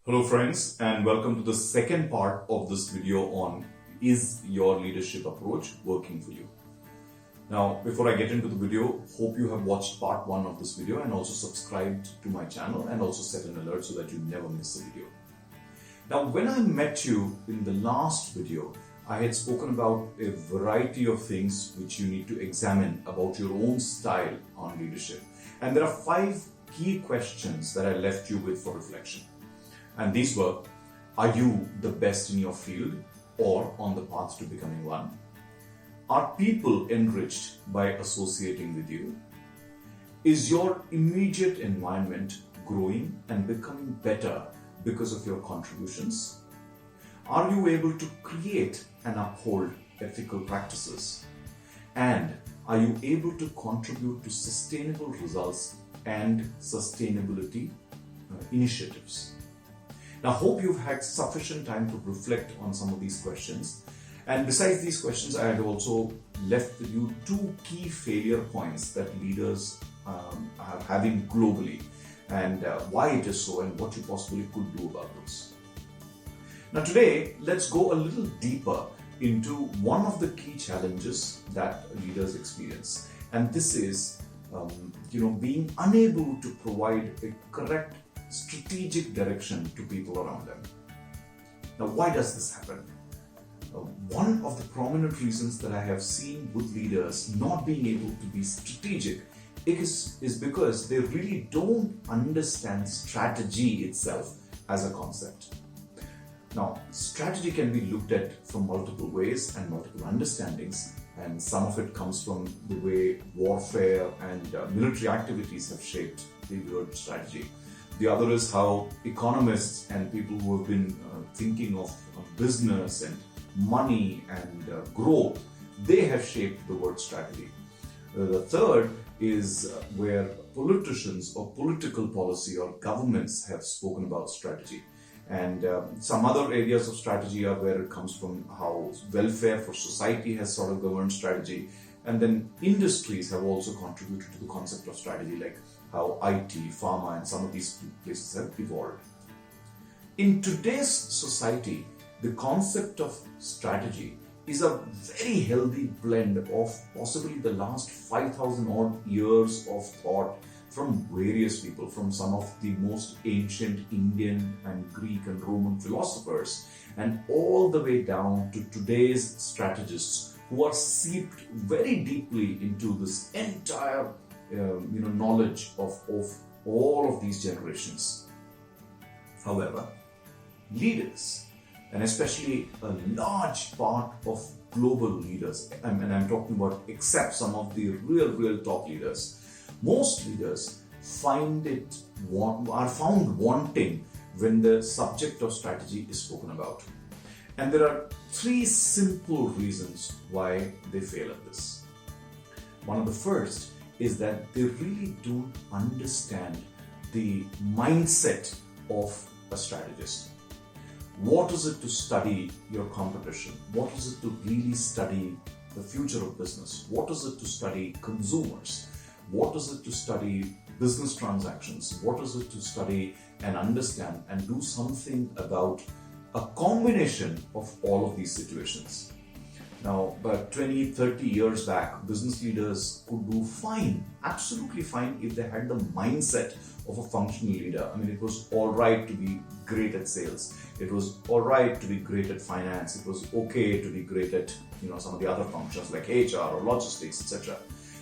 Hello friends, and welcome to the second part of this video on is your leadership approach working for you? Now, before I get into the video, hope you have watched part 1 of this video and also subscribed to my channel and also set an alert so that you never miss a video. Now, when I met you in the last video, I had spoken about a variety of things which you need to examine about your own style on leadership. And there are 5 key questions that I left you with for reflection. And these were, are you the best in your field or on the path to becoming one? Are people enriched by associating with you? Is your immediate environment growing and becoming better because of your contributions? Are you able to create and uphold ethical practices? And are you able to contribute to sustainable results and sustainability initiatives? Now, I hope you've had sufficient time to reflect on some of these questions. And besides these questions, I had also left with you 2 key failure points that leaders are having globally, and why it is so and what you possibly could do about those. Now today, let's go a little deeper into one of the key challenges that leaders experience. And this is, being unable to provide a correct strategic direction to people around them. Now, why does this happen? One of the prominent reasons that I have seen with leaders not being able to be strategic is because they really don't understand strategy itself as a concept. Now, strategy can be looked at from multiple ways and multiple understandings, and some of it comes from the way warfare and military activities have shaped the word strategy. The other is how economists and people who have been thinking of business and money and growth, they have shaped the word strategy. The third is where politicians or political policy or governments have spoken about strategy. And some other areas of strategy are where it comes from how welfare for society has sort of governed strategy. And then industries have also contributed to the concept of strategy, like how IT, pharma, and some of these places have evolved. In today's society, the concept of strategy is a very healthy blend of possibly the last 5,000 odd years of thought from various people, from some of the most ancient Indian and Greek and Roman philosophers, and all the way down to today's strategists who are seeped very deeply into this entire knowledge of all of these generations. However, leaders, and especially a large part of global leaders, and I'm talking about except some of the real top leaders, most leaders are found wanting when the subject of strategy is spoken about. And there are 3 simple reasons why they fail at this. One of the first is that they really don't understand the mindset of a strategist. What is it to study your competition? What is it to really study the future of business? What is it to study consumers? What is it to study business transactions? What is it to study and understand and do something about a combination of all of these situations? Now, about 20, 30 years back, business leaders could do fine, absolutely fine, if they had the mindset of a functional leader. I mean, it was all right to be great at sales. It was all right to be great at finance. It was okay to be great at, some of the other functions like HR or logistics, etc.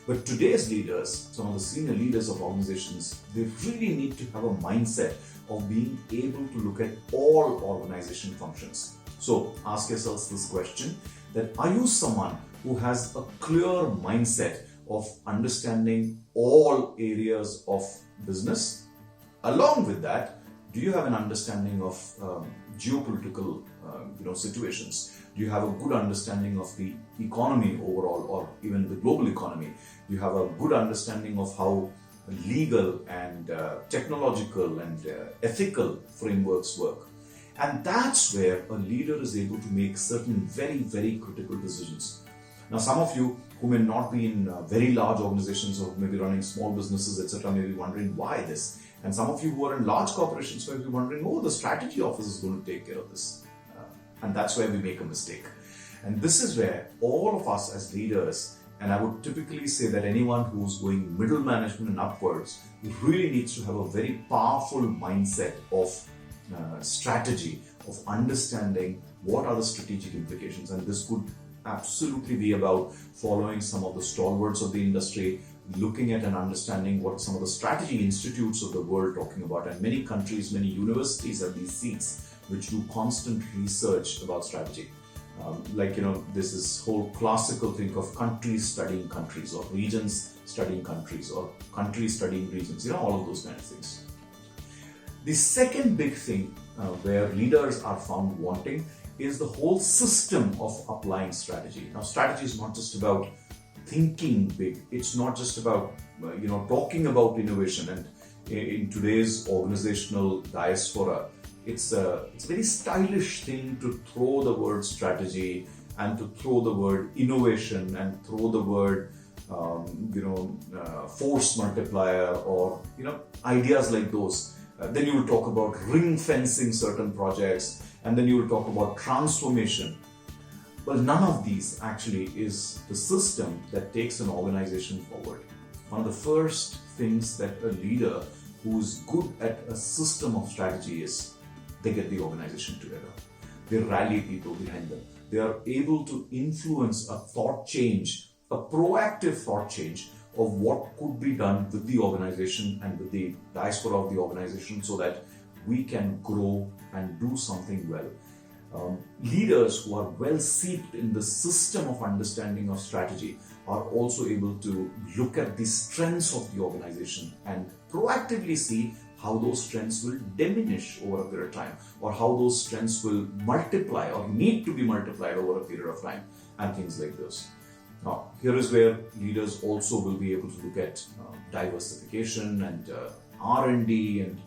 But today's leaders, some of the senior leaders of organizations, they really need to have a mindset of being able to look at all organization functions. So ask yourselves this question, that are you someone who has a clear mindset of understanding all areas of business? Along with that, do you have an understanding of geopolitical situations? Do you have a good understanding of the economy overall, or even the global economy? Do you have a good understanding of how legal and technological and ethical frameworks work? And that's where a leader is able to make certain very, very critical decisions. Now, some of you who may not be in very large organizations or maybe running small businesses, etc., may be wondering why this. And some of you who are in large corporations may be wondering, oh, the strategy office is going to take care of this. And that's where we make a mistake. And this is where all of us as leaders, and I would typically say that anyone who's going middle management and upwards really needs to have a very powerful mindset of strategy, of understanding what are the strategic implications. And this could absolutely be about following some of the stalwarts of the industry, looking at and understanding what some of the strategy institutes of the world talking about. And many countries, many universities have these seats which do constant research about strategy. This is whole classical thing of countries studying countries, or regions studying countries, or countries studying regions, all of those kind of things. The second big thing where leaders are found wanting is the whole system of applying strategy. Now, strategy is not just about thinking big. It's not just about, talking about innovation. And in today's organizational diaspora, it's a very stylish thing to throw the word strategy and to throw the word innovation and throw the word, force multiplier, or, ideas like those. Then you will talk about ring fencing certain projects, and then you will talk about transformation. Well, none of these actually is the system that takes an organization forward. One of the first things that a leader who's good at a system of strategy is they get the organization together. They rally people behind them. They are able to influence a thought change, a proactive thought change of what could be done with the organization and with the diaspora of the organization so that we can grow and do something well. Leaders who are well seeped in the system of understanding of strategy are also able to look at the strengths of the organization and proactively see how those strengths will diminish over a period of time, or how those strengths will multiply or need to be multiplied over a period of time, and things like this. Now, here is where leaders also will be able to look at diversification and R&D and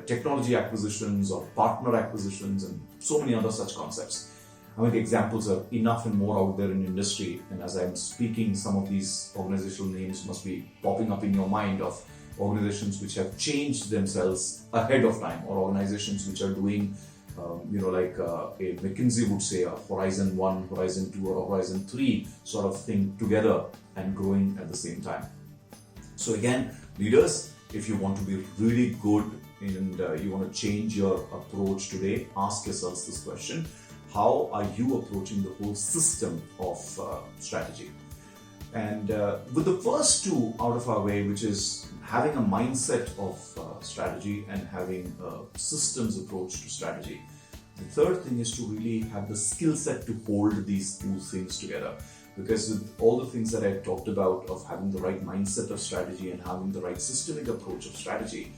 technology acquisitions or partner acquisitions and so many other such concepts. I mean, the examples are enough and more out there in industry, and as I'm speaking, some of these organizational names must be popping up in your mind of organizations which have changed themselves ahead of time, or organizations which are doing like a McKinsey would say a Horizon 1, Horizon 2 or Horizon 3 sort of thing together and growing at the same time. So again, leaders, if you want to be really good and you want to change your approach today, ask yourselves this question: how are you approaching the whole system of strategy? And with the first two out of our way, which is having a mindset of strategy and having a systems approach to strategy, the third thing is to really have the skill set to hold these two things together. Because with all the things that I talked about of having the right mindset of strategy and having the right systemic approach of strategy,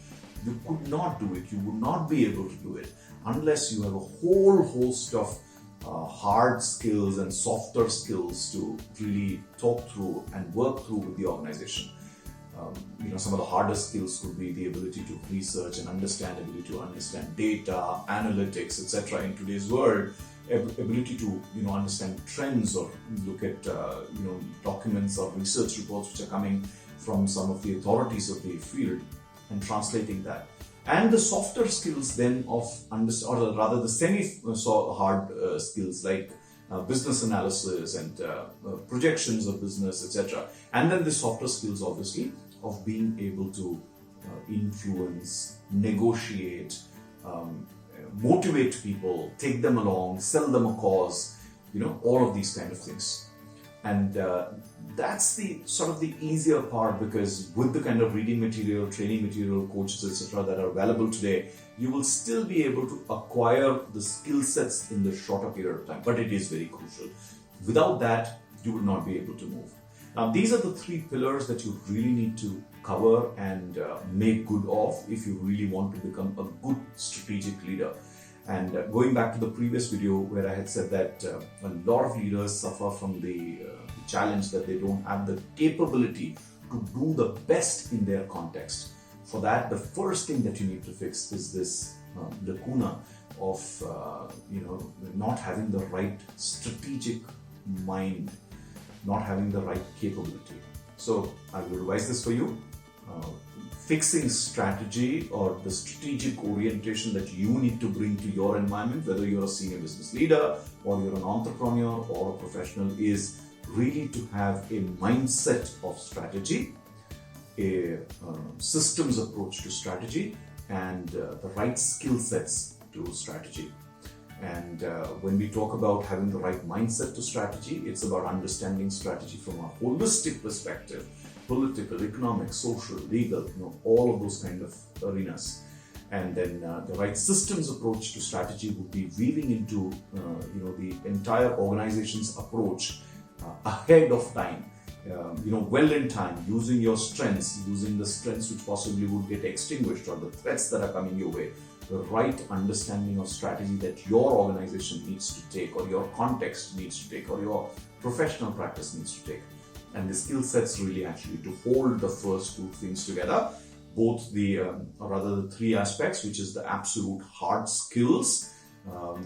you could not do it, you would not be able to do it unless you have a whole host of hard skills and softer skills to really talk through and work through with the organization. Some of the hardest skills could be the ability to research and understand, ability to understand data, analytics, etc. in today's world, ability to understand trends or look at documents or research reports which are coming from some of the authorities of the field and translating that. And the softer skills then of or rather the semi-hard skills like business analysis and projections of business, etc. And then the softer skills, obviously, of being able to influence, negotiate, motivate people, take them along, sell them a cause, all of these kind of things. And that's the sort of the easier part, because with the kind of reading material, training material, coaches, etc. that are available today, you will still be able to acquire the skill sets in the shorter period of time. But it is very crucial. Without that, you will not be able to move. Now, these are the three pillars that you really need to cover and make good of if you really want to become a good strategic leader. And going back to the previous video where I had said that a lot of leaders suffer from the challenge that they don't have the capability to do the best in their context. For that, the first thing that you need to fix is this lacuna of not having the right strategic mind not having the right capability. So I will revise this for you. Fixing strategy or the strategic orientation that you need to bring to your environment, whether you're a senior business leader or you're an entrepreneur or a professional, is really to have a mindset of strategy, a systems approach to strategy, and the right skill sets to strategy. And when we talk about having the right mindset to strategy, it's about understanding strategy from a holistic perspective, political, economic, social, legal, all of those kind of arenas. And then the right systems approach to strategy would be weaving into the entire organization's approach ahead of time, well in time, using your strengths, using the strengths which possibly would get extinguished or the threats that are coming your way. The right understanding of strategy that your organization needs to take, or your context needs to take, or your professional practice needs to take. And the skill sets really actually to hold the first two things together, both the three aspects, which is the absolute hard skills,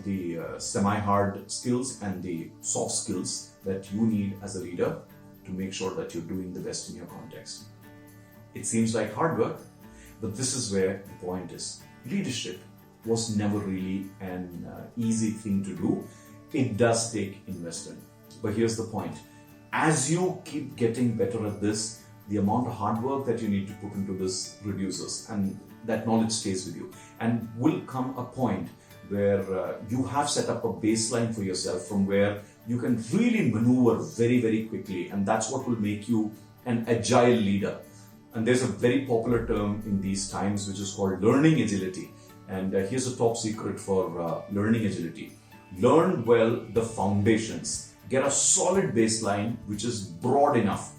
the semi-hard skills, and the soft skills that you need as a leader to make sure that you're doing the best in your context. It seems like hard work, but this is where the point is. Leadership was never really an easy thing to do. It does take investment. But here's the point. As you keep getting better at this, the amount of hard work that you need to put into this reduces, and that knowledge stays with you. And will come a point where you have set up a baseline for yourself from where you can really maneuver very, very quickly. And that's what will make you an agile leader. And there's a very popular term in these times which is called learning agility. And here's a top secret for learning agility. Learn well the foundations. Get a solid baseline which is broad enough.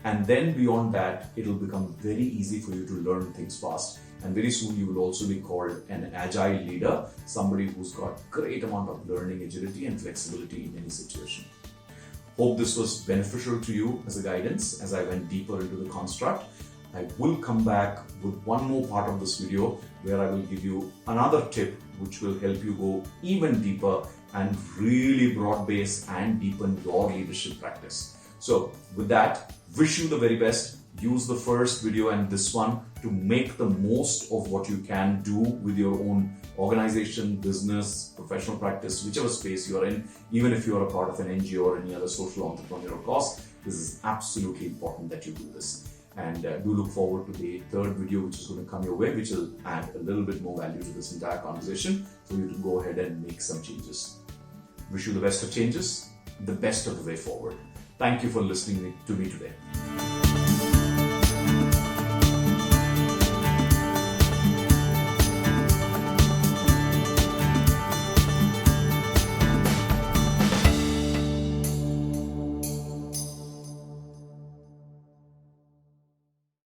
And then beyond that, it'll become very easy for you to learn things fast. And very soon you will also be called an agile leader, somebody who's got great amount of learning agility and flexibility in any situation. Hope this was beneficial to you as a guidance as I went deeper into the construct. I will come back with one more part of this video where I will give you another tip which will help you go even deeper and really broad base and deepen your leadership practice. So with that, wish you the very best. Use the first video and this one to make the most of what you can do with your own organization, business, professional practice, whichever space you are in. Even if you are a part of an NGO or any other social entrepreneurial cause, this is absolutely important that you do this. And do look forward to the third video which is going to come your way, which will add a little bit more value to this entire conversation for you to go ahead and make some changes. Wish you the best of changes, the best of the way forward. Thank you for listening to me today.